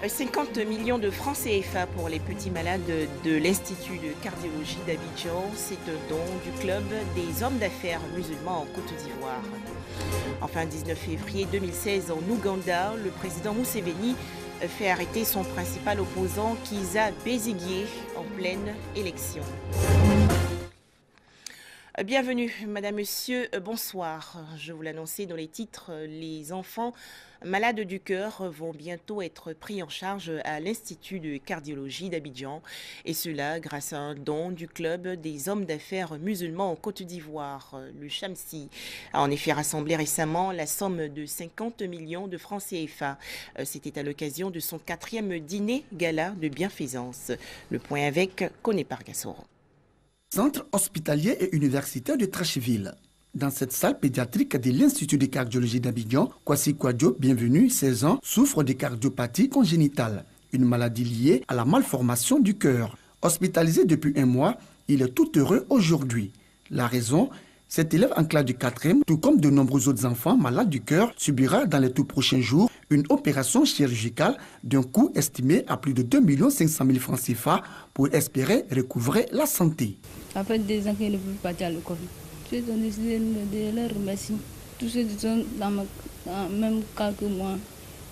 50 millions de francs CFA pour les petits malades de l'Institut de cardiologie d'Abidjan. C'est un don du club des hommes d'affaires musulmans en Côte d'Ivoire. Enfin, 19 février 2016, en Ouganda, le président Museveni fait arrêter son principal opposant, Kizza Besigye, en pleine élection. Bienvenue, madame, monsieur, bonsoir. Je vous l'annonçais dans les titres, les enfants malades du cœur vont bientôt être pris en charge à l'Institut de cardiologie d'Abidjan. Et cela grâce à un don du club des hommes d'affaires musulmans en Côte d'Ivoire. Le Chamsi a en effet rassemblé récemment la somme de 50 millions de francs CFA. C'était à l'occasion de son 4e dîner gala de bienfaisance. Le point avec Koné Pargassoro. Centre hospitalier et universitaire de Trasheville. Dans cette salle pédiatrique de l'Institut de cardiologie d'Abidjan, Kwasi Kwadjo, bienvenu, 16 ans, souffre de cardiopathie congénitale, une maladie liée à la malformation du cœur. Hospitalisé depuis 1 mois, il est tout heureux aujourd'hui. La raison, cet élève en classe de 4e, tout comme de nombreux autres enfants malades du cœur, subira dans les tout prochains jours une opération chirurgicale d'un coût estimé à plus de 2 500 000 francs CFA pour espérer recouvrer la santé. Après 2 ans qu'ils ne peuvent pas aller à l'école, je dois décider de leur remercier. Tous ceux qui sont dans le même cas que moi,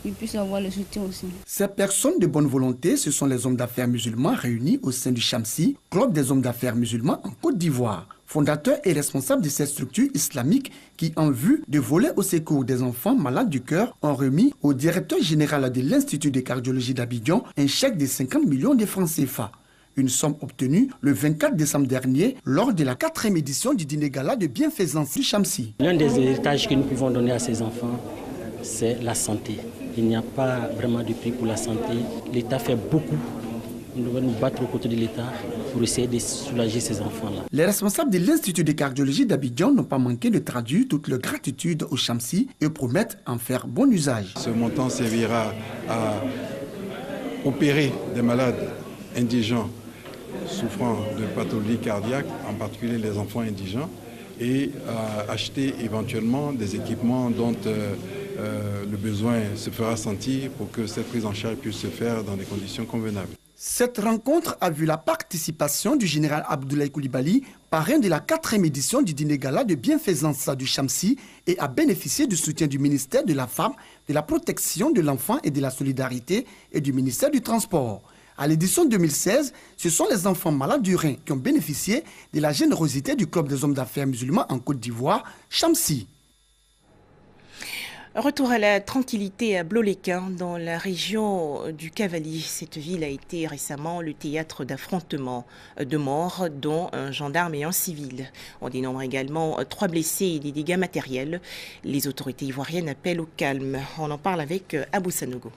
ils puissent avoir le soutien aussi. Ces personnes de bonne volonté, ce sont les hommes d'affaires musulmans réunis au sein du Chamsi, club des hommes d'affaires musulmans en Côte d'Ivoire. Fondateur et responsable de cette structure islamique qui, en vue de voler au secours des enfants malades du cœur, ont remis au directeur général de l'Institut de cardiologie d'Abidjan un chèque de 50 millions de francs CFA. Une somme obtenue le 24 décembre dernier lors de la 4e édition du dîner gala de bienfaisance du Chamsi. L'un des héritages que nous pouvons donner à ces enfants, c'est la santé. Il n'y a pas vraiment de prix pour la santé. L'État fait beaucoup. Nous devons nous battre aux côtés de l'État pour essayer de soulager ces enfants-là. Les responsables de l'Institut de cardiologie d'Abidjan n'ont pas manqué de traduire toute leur gratitude au Chamsi et promettent en faire bon usage. Ce montant servira à opérer des malades indigents souffrant de pathologies cardiaques, en particulier les enfants indigents, et à acheter éventuellement des équipements dont le besoin se fera sentir pour que cette prise en charge puisse se faire dans des conditions convenables. Cette rencontre a vu la participation du général Abdoulaye Coulibaly, parrain de la 4e édition du dîner gala de bienfaisance du Chamsi, et a bénéficié du soutien du ministère de la Femme, de la Protection de l'Enfant et de la Solidarité et du ministère du Transport. À l'édition 2016, ce sont les enfants malades du rein qui ont bénéficié de la générosité du club des hommes d'affaires musulmans en Côte d'Ivoire, Chamsi. Retour à la tranquillité à Bloléquin, dans la région du Cavali. Cette ville a été récemment le théâtre d'affrontements de morts, dont un gendarme et un civil. On dénombre également 3 blessés et des dégâts matériels. Les autorités ivoiriennes appellent au calme. On en parle avec Abou Sanogo.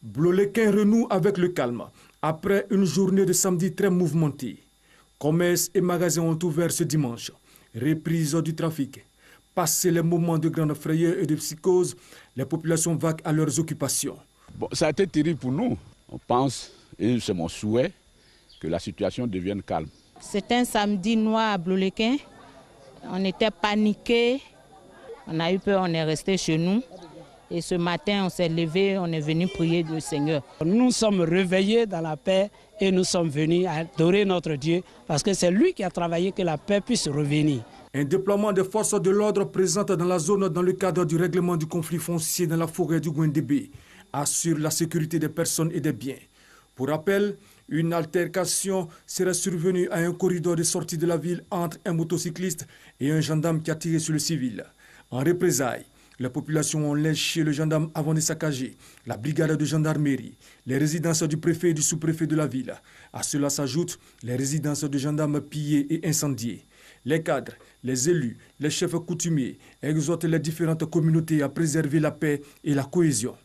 Bloléquin renoue avec le calme après une journée de samedi très mouvementée. Commerces et magasins ont ouvert ce dimanche. Reprise du trafic. Passé les moments de grande frayeur et de psychose, les populations vaquent à leurs occupations. Bon, ça a été terrible pour nous. On pense, et c'est mon souhait, que la situation devienne calme. C'est un samedi noir à Bloléquin. On était paniqués. On a eu peur, on est resté chez nous. Et ce matin, on s'est levé, on est venu prier le Seigneur. Nous sommes réveillés dans la paix et nous sommes venus adorer notre Dieu parce que c'est lui qui a travaillé que la paix puisse revenir. Un déploiement des forces de l'ordre présentes dans la zone dans le cadre du règlement du conflit foncier dans la forêt du Gwendébé assure la sécurité des personnes et des biens. Pour rappel, une altercation serait survenue à un corridor de sortie de la ville entre un motocycliste et un gendarme qui a tiré sur le civil. En représailles, les populations ont lynché le gendarme avant de saccager la brigade de gendarmerie, les résidences du préfet et du sous-préfet de la ville. À cela s'ajoutent les résidences de gendarmes pillées et incendiées. Les cadres, les élus, les chefs coutumiers exhortent les différentes communautés à préserver la paix et la cohésion.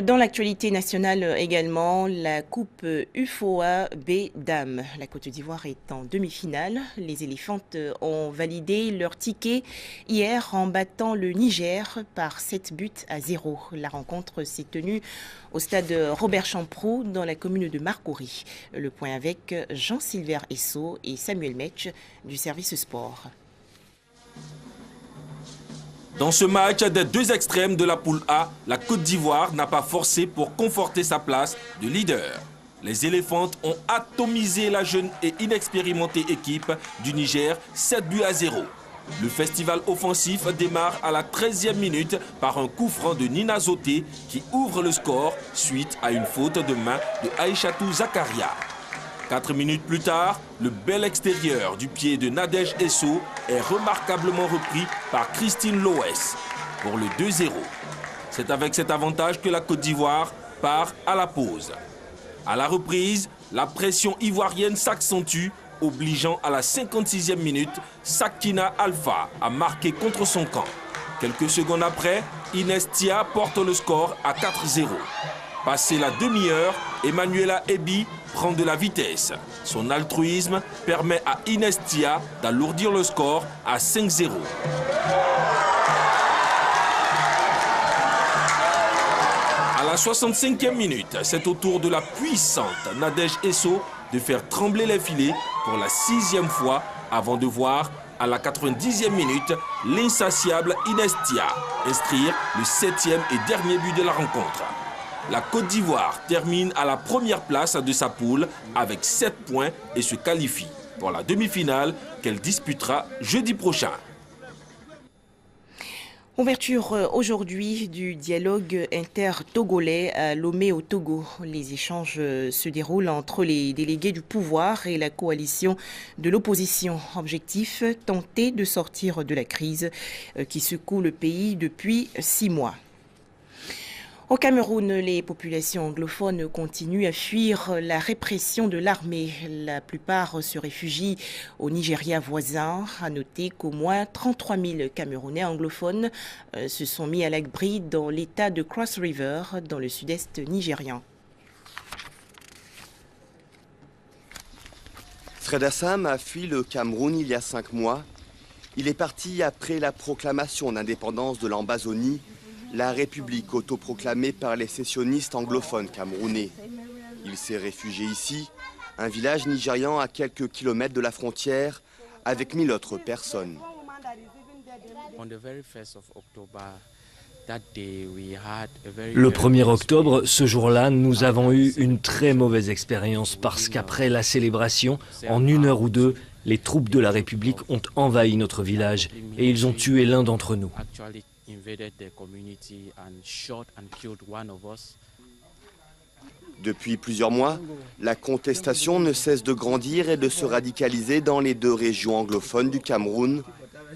Dans l'actualité nationale également, la Coupe UFOA B Dames. La Côte d'Ivoire est en demi-finale. Les éléphantes ont validé leur ticket hier en battant le Niger par 7-0. La rencontre s'est tenue au stade Robert Champroux dans la commune de Marcory. Le point avec Jean-Sylvain Esso et Samuel Metch du service sport. Dans ce match des deux extrêmes de la poule A, la Côte d'Ivoire n'a pas forcé pour conforter sa place de leader. Les Éléphantes ont atomisé la jeune et inexpérimentée équipe du Niger 7-0. Le festival offensif démarre à la 13e minute par un coup franc de Nina Zoté qui ouvre le score suite à une faute de main de Aïchatou Zakaria. 4 minutes plus tard, le bel extérieur du pied de Nadège Esso est remarquablement repris par Christine Loès pour le 2-0. C'est avec cet avantage que la Côte d'Ivoire part à la pause. À la reprise, la pression ivoirienne s'accentue, obligeant à la 56e minute Sakina Alpha à marquer contre son camp. Quelques secondes après, Inestia porte le score à 4-0. Passé la demi-heure, Emmanuela Ebi prend de la vitesse. Son altruisme permet à Inestia d'alourdir le score à 5-0. À la 65e minute, c'est au tour de la puissante Nadège Esso de faire trembler les filets pour la 6e fois avant de voir à la 90e minute l'insatiable Inestia inscrire le 7e et dernier but de la rencontre. La Côte d'Ivoire termine à la première place de sa poule avec 7 points et se qualifie pour la demi-finale qu'elle disputera jeudi prochain. Ouverture aujourd'hui du dialogue inter-togolais à Lomé au Togo. Les échanges se déroulent entre les délégués du pouvoir et la coalition de l'opposition. Objectif, tenter de sortir de la crise qui secoue le pays depuis 6 mois. Au Cameroun, les populations anglophones continuent à fuir la répression de l'armée. La plupart se réfugient au Nigeria voisin. À noter qu'au moins 33 000 Camerounais anglophones se sont mis à l'abri dans l'état de Cross River, dans le sud-est nigérian. Fred Assam a fui le Cameroun il y a 5 mois. Il est parti après la proclamation d'indépendance de l'Ambazonie, la république autoproclamée par les sécessionnistes anglophones camerounais. Il s'est réfugié ici, un village nigérian à quelques kilomètres de la frontière, avec 1000 autres personnes. Le 1er octobre, ce jour-là, nous avons eu une très mauvaise expérience parce qu'après la célébration, en 1 heure ou 2, les troupes de la République ont envahi notre village et ils ont tué l'un d'entre nous. Depuis plusieurs mois, la contestation ne cesse de grandir et de se radicaliser dans les 2 régions anglophones du Cameroun.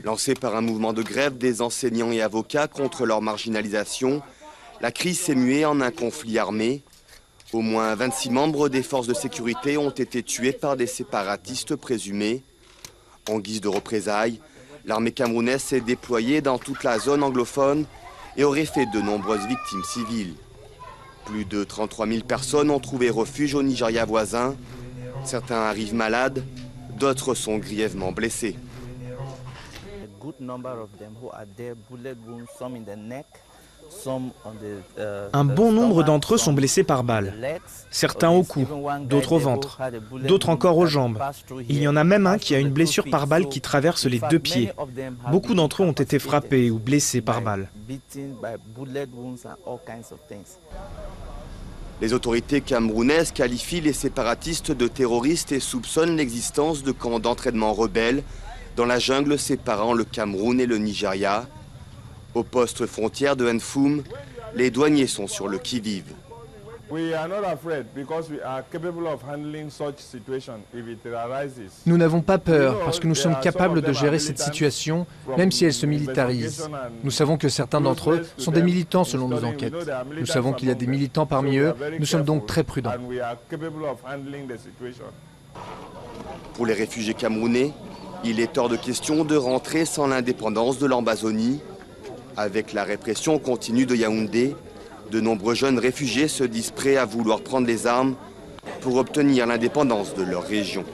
Lancée par un mouvement de grève des enseignants et avocats contre leur marginalisation, la crise s'est muée en un conflit armé. Au moins 26 membres des forces de sécurité ont été tués par des séparatistes présumés. En guise de représailles, l'armée camerounaise s'est déployée dans toute la zone anglophone et aurait fait de nombreuses victimes civiles. Plus de 33 000 personnes ont trouvé refuge au Nigeria voisin. Certains arrivent malades, d'autres sont grièvement blessés. Un bon nombre d'entre eux sont blessés par balles. Certains au cou, d'autres au ventre, d'autres encore aux jambes. Il y en a même un qui a une blessure par balle qui traverse les 2 pieds. Beaucoup d'entre eux ont été frappés ou blessés par balle. Les autorités camerounaises qualifient les séparatistes de terroristes et soupçonnent l'existence de camps d'entraînement rebelles dans la jungle séparant le Cameroun et le Nigeria. Au poste frontière de Nfoum, les douaniers sont sur le qui-vive. Nous n'avons pas peur parce que nous sommes capables de gérer cette situation, même si elle se militarise. Nous savons que certains d'entre eux sont des militants selon nos enquêtes. Nous savons qu'il y a des militants parmi eux, nous sommes donc très prudents. Pour les réfugiés camerounais, il est hors de question de rentrer sans l'indépendance de l'Ambazonie. Avec la répression continue de Yaoundé, de nombreux jeunes réfugiés se disent prêts à vouloir prendre les armes pour obtenir l'indépendance de leur région.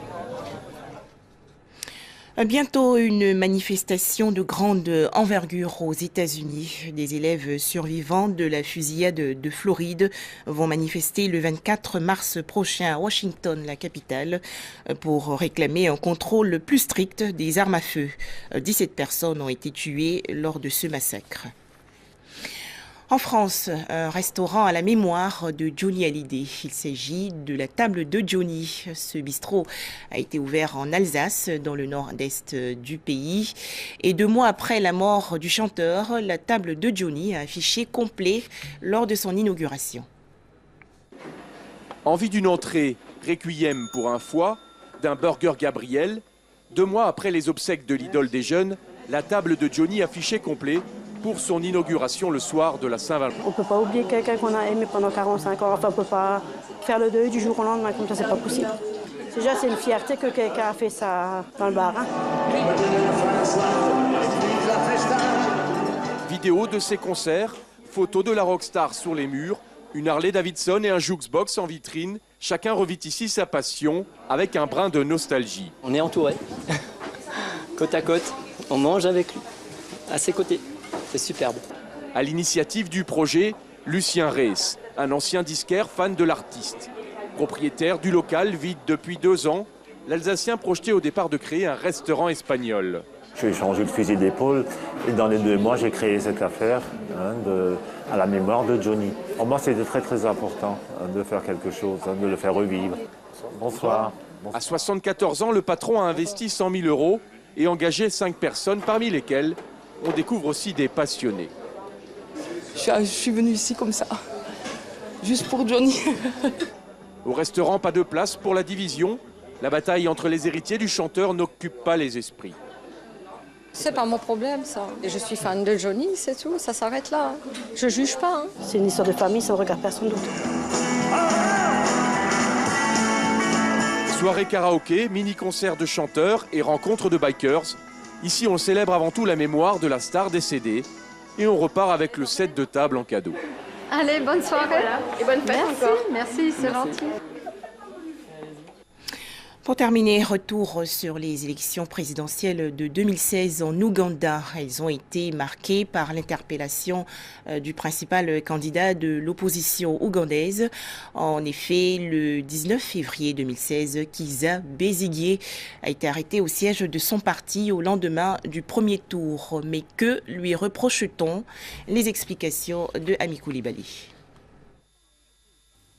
Bientôt une manifestation de grande envergure aux États-Unis. Des élèves survivants de la fusillade de Floride vont manifester le 24 mars prochain à Washington, la capitale, pour réclamer un contrôle plus strict des armes à feu. 17 personnes ont été tuées lors de ce massacre. En France, un restaurant à la mémoire de Johnny Hallyday. Il s'agit de la table de Johnny. Ce bistrot a été ouvert en Alsace, dans le nord-est du pays. Et 2 mois après la mort du chanteur, la table de Johnny a affiché complet lors de son inauguration. Envie d'une entrée, requiem pour un foie, d'un burger Gabriel. 2 mois après les obsèques de l'idole des jeunes, la table de Johnny affichait complet pour son inauguration le soir de la Saint-Valentin. On ne peut pas oublier quelqu'un qu'on a aimé pendant 45 ans. Enfin, on ne peut pas faire le deuil du jour au lendemain, comme ça, c'est pas possible. Déjà, c'est une fierté que quelqu'un a fait ça dans le bar. Hein. Vidéo de ses concerts, photos de la rockstar sur les murs, une Harley Davidson et un jukebox en vitrine. Chacun revit ici sa passion avec un brin de nostalgie. On est entouré, côte à côte, on mange avec lui, à ses côtés. C'est superbe. À l'initiative du projet, Lucien Rees, un ancien disquaire fan de l'artiste. Propriétaire du local vide depuis 2 ans, l'Alsacien projetait au départ de créer un restaurant espagnol. J'ai changé de fusil d'épaule et dans les 2 mois, j'ai créé cette affaire à la mémoire de Johnny. Pour moi, c'était très important de faire quelque chose, de le faire revivre. Bonsoir. À 74 ans, le patron a investi 100 000 € et engagé 5 personnes, parmi lesquelles on découvre aussi des passionnés. Je suis venue ici comme ça, juste pour Johnny. Au restaurant, pas de place pour la division. La bataille entre les héritiers du chanteur n'occupe pas les esprits. C'est pas mon problème, ça. Et je suis fan de Johnny, c'est tout, ça s'arrête là. Je juge pas. C'est une histoire de famille, ça ne regarde personne d'autre. Soirée karaoké, mini-concert de chanteurs et rencontre de bikers. Ici, on célèbre avant tout la mémoire de la star décédée et on repart avec le set de table en cadeau. Allez, bonne soirée. Voilà. Et bonne fête encore. Merci, c'est gentil. Pour terminer, retour sur les élections présidentielles de 2016 en Ouganda. Elles ont été marquées par l'interpellation du principal candidat de l'opposition ougandaise. En effet, le 19 février 2016, Kizza Besigye a été arrêté au siège de son parti au lendemain du premier tour. Mais que lui reproche-t-on? Les explications de Ami Koulibaly.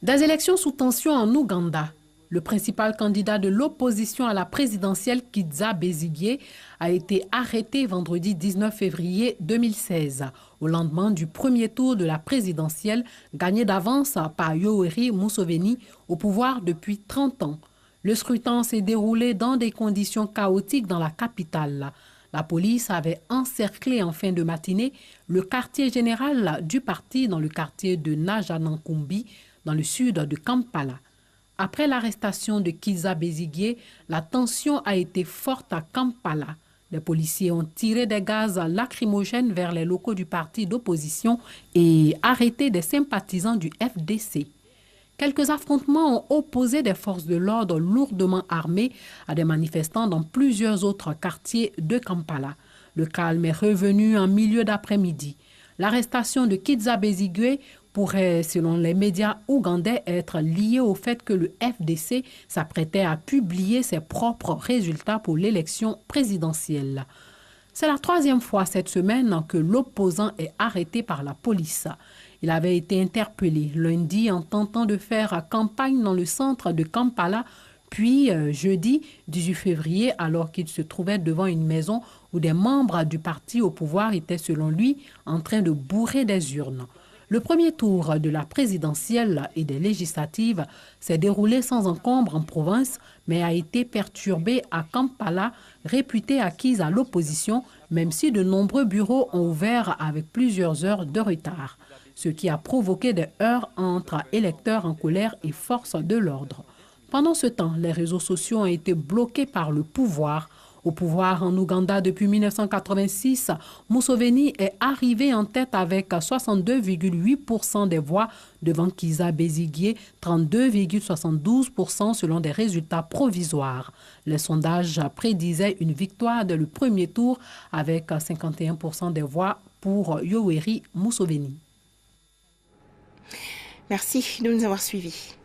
Des élections sous tension en Ouganda, le principal candidat de l'opposition à la présidentielle, Kizza Besigye, a été arrêté vendredi 19 février 2016, au lendemain du premier tour de la présidentielle gagné d'avance par Yoweri Museveni, au pouvoir depuis 30 ans. Le scrutin s'est déroulé dans des conditions chaotiques dans la capitale. La police avait encerclé en fin de matinée le quartier général du parti dans le quartier de Najanankumbi, dans le sud de Kampala. Après l'arrestation de Kizza Besigye, la tension a été forte à Kampala. Les policiers ont tiré des gaz lacrymogènes vers les locaux du parti d'opposition et arrêté des sympathisants du FDC. Quelques affrontements ont opposé des forces de l'ordre lourdement armées à des manifestants dans plusieurs autres quartiers de Kampala. Le calme est revenu en milieu d'après-midi. L'arrestation de Kizza Besigye pourrait, selon les médias ougandais, être lié au fait que le FDC s'apprêtait à publier ses propres résultats pour l'élection présidentielle. C'est la 3e fois cette semaine que l'opposant est arrêté par la police. Il avait été interpellé lundi en tentant de faire campagne dans le centre de Kampala, puis jeudi 18 février, alors qu'il se trouvait devant une maison où des membres du parti au pouvoir étaient, selon lui, en train de bourrer des urnes. Le premier tour de la présidentielle et des législatives s'est déroulé sans encombre en province, mais a été perturbé à Kampala, réputé acquise à l'opposition, même si de nombreux bureaux ont ouvert avec plusieurs heures de retard, ce qui a provoqué des heurts entre électeurs en colère et forces de l'ordre. Pendant ce temps, les réseaux sociaux ont été bloqués par le pouvoir Au pouvoir en Ouganda depuis 1986, Museveni est arrivé en tête avec 62,8% des voix devant Kizza Besigye, 32,72% selon des résultats provisoires. Les sondages prédisaient une victoire dès le premier tour avec 51% des voix pour Yoweri Museveni. Merci de nous avoir suivis.